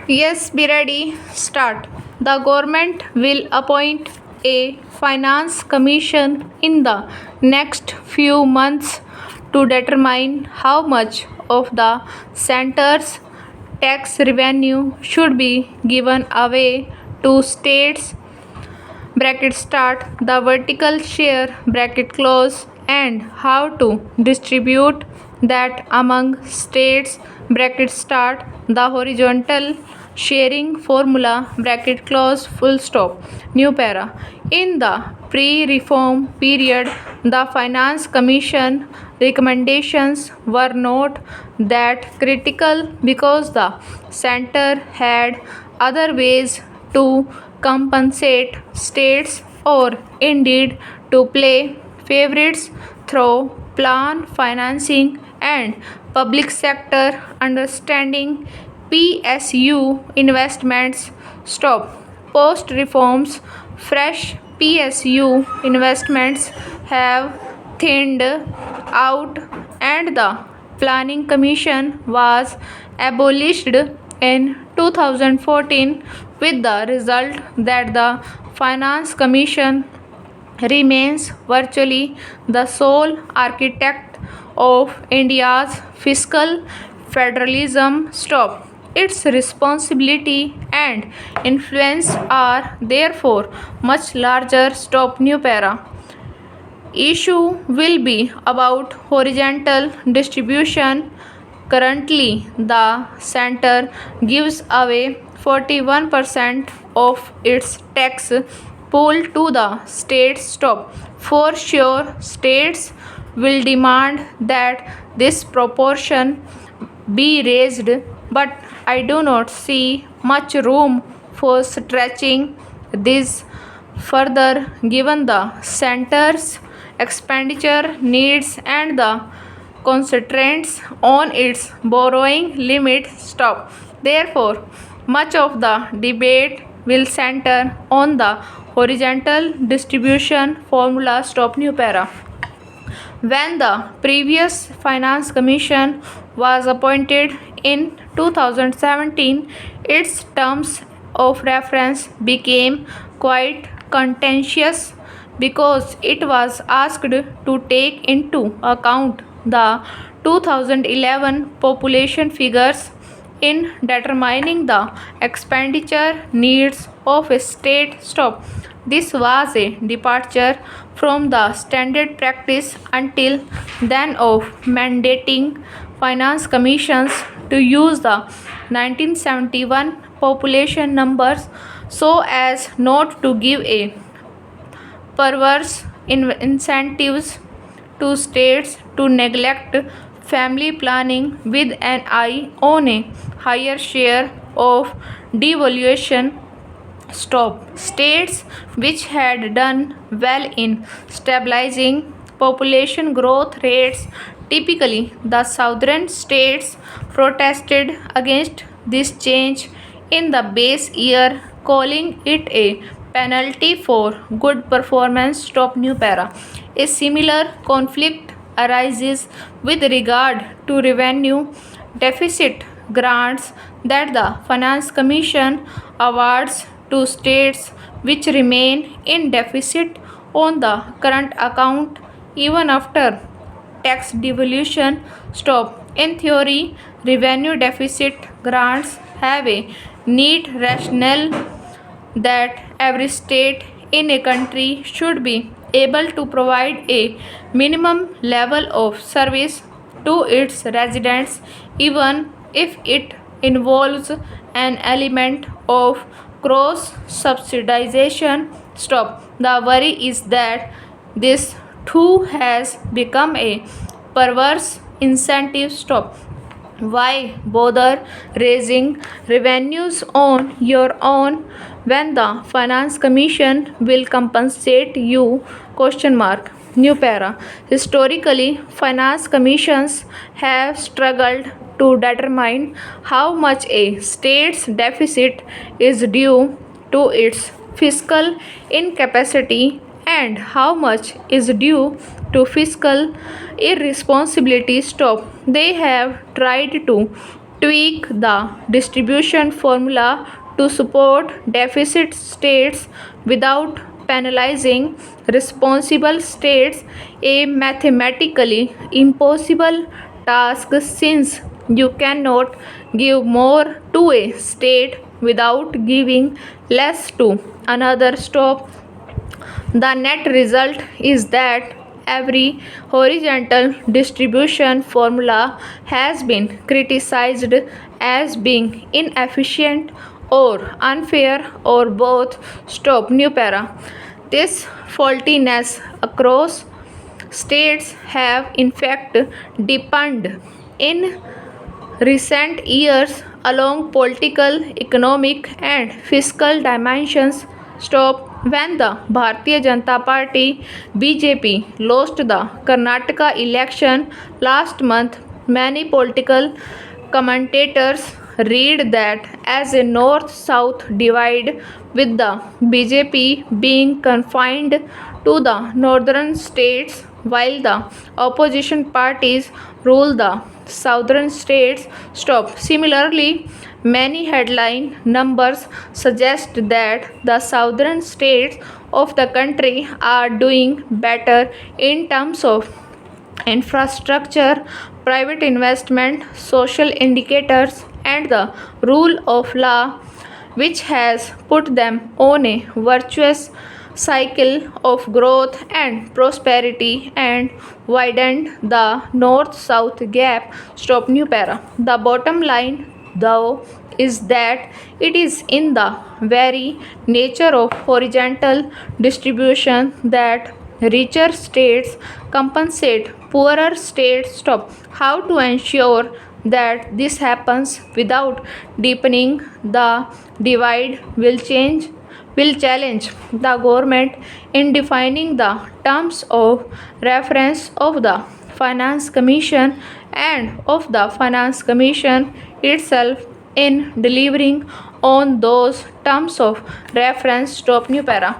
Yes, be ready. Start. The government will appoint a finance commission in the next few months to determine how much of the center's tax revenue should be given away to states bracket start the vertical share bracket close and how to distribute that among states bracket start the horizontal sharing formula bracket close full stop new para in the pre-reform period the finance commission recommendations were not that critical because the center had other ways to compensate states or indeed to play favorites through plan financing and public sector understanding PSU investments stop post reforms fresh PSU investments have thinned out and the planning commission was abolished in 2014 with the result that the finance commission remains virtually the sole architect of India's fiscal federalism stop. Its responsibility and influence are therefore much larger stop new para issue will be about horizontal distribution. Currently, the center gives away 41% of its tax pool to the states top. For sure, states will demand that this proportion be raised, but I do not see much room for stretching this further given the center's expenditure needs and the constraints on its borrowing limit stop. Therefore, much of the debate will center on the horizontal distribution formula stop new para. When the previous Finance Commission was appointed in 2017, its terms of reference became quite contentious because it was asked to take into account the 2011 population figures in determining the expenditure needs of a state stop. This was a departure from the standard practice until then of mandating finance commissions to use the 1971 population numbers so as not to give a perverse incentives to states to neglect family planning with an eye on a higher share of devaluation stop. States which had done well in stabilizing population growth rates, typically the southern states, protested against this change in the base year, calling it a penalty for good performance. Stop new para. A similar conflict arises with regard to revenue deficit grants that the Finance Commission awards to states which remain in deficit on the current account even after tax devolution stop. In theory, revenue deficit grants have a neat rationale that every state in a country should be able to provide a minimum level of service to its residents even if it involves an element of cross subsidization stop. The worry is that this too has become a perverse incentive stop. Why bother raising revenues on your own when the finance commission will compensate you? Question mark. New para. Historically, finance commissions have struggled to determine how much a state's deficit is due to its fiscal incapacity and how much is due to fiscal irresponsibility stop. They have tried to tweak the distribution formula to support deficit states without penalizing responsible states, a mathematically impossible task since you cannot give more to a state without giving less to another. Stop. The net result is that every horizontal distribution formula has been criticized as being inefficient or unfair or both. Stop. New para. This faultiness across states have in fact deepened in recent years along political, economic, and fiscal dimensions. Stop. When the Bharatiya Janata Party (BJP) lost the Karnataka election last month, many political commentators read that as a north-south divide, with the BJP being confined to the northern states while the opposition parties rule the southern states. Stop. Similarly, many headline numbers suggest that the southern states of the country are doing better in terms of infrastructure, private investment, social indicators, and the rule of law, which has put them on a virtuous cycle of growth and prosperity and widened the north south gap. Stop. New para. The bottom line, though, is that it is in the very nature of horizontal distribution that richer states compensate poorer states. Stop. How to ensure that this happens without deepening the divide will challenge the government in defining the terms of reference of the Finance Commission and of the Finance Commission itself in delivering on those terms of reference. Stop. New para.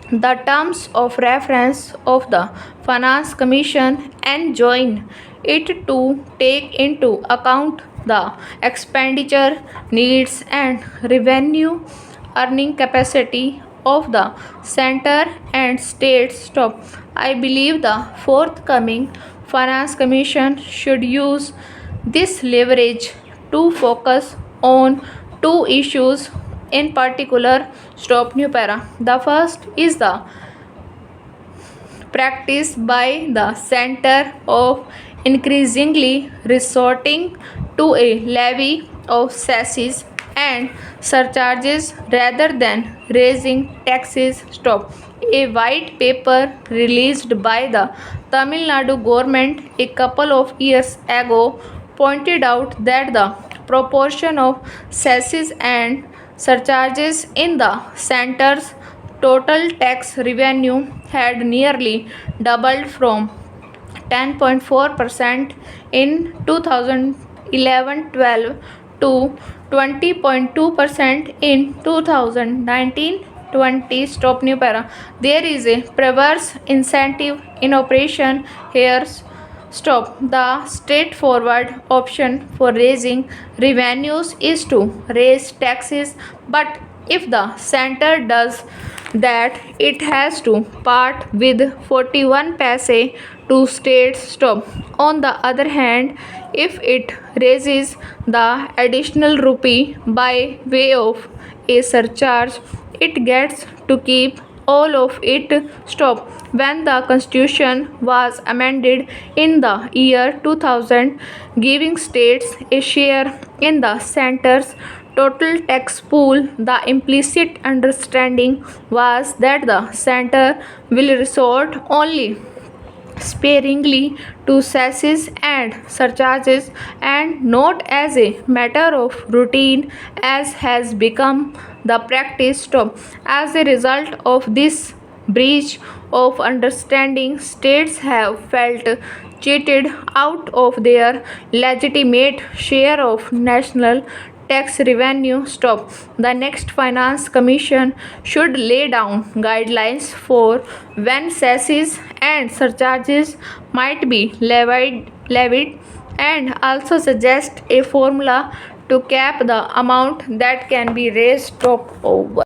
The terms of reference of the Finance Commission enjoin it to take into account the expenditure needs and revenue earning capacity of the center and states. Stop. I believe the forthcoming Finance Commission should use this leverage to focus on two issues in particular. Stop. New para. The first is the practice by the center of increasingly resorting to a levy of cesses and surcharges rather than raising taxes. Stop. A white paper released by the Tamil Nadu government a couple of years ago pointed out that the proportion of cesses and surcharges in the center's total tax revenue had nearly doubled from 10.4% in 2011-12 to 20.2% in 2019-20. Stop. New para. There is a perverse incentive in operation here. Stop. The straightforward option for raising revenues is to raise taxes, but if the center does that, it has to part with 41 paise to states. Stop. On the other hand, if it raises the additional rupee by way of a surcharge, it gets to keep all of it. Stop. When the constitution was amended in the year 2000, giving states a share in the center's total tax pool, the implicit understanding was that the center will resort only sparingly to cesses and surcharges and not as a matter of routine as has become the practice. Stop. As a result of this breach of understanding, states have felt cheated out of their legitimate share of national tax revenue. Stop. The next Finance Commission should lay down guidelines for when cesses and surcharges might be levied and also suggest a formula to cap the amount that can be raised top over.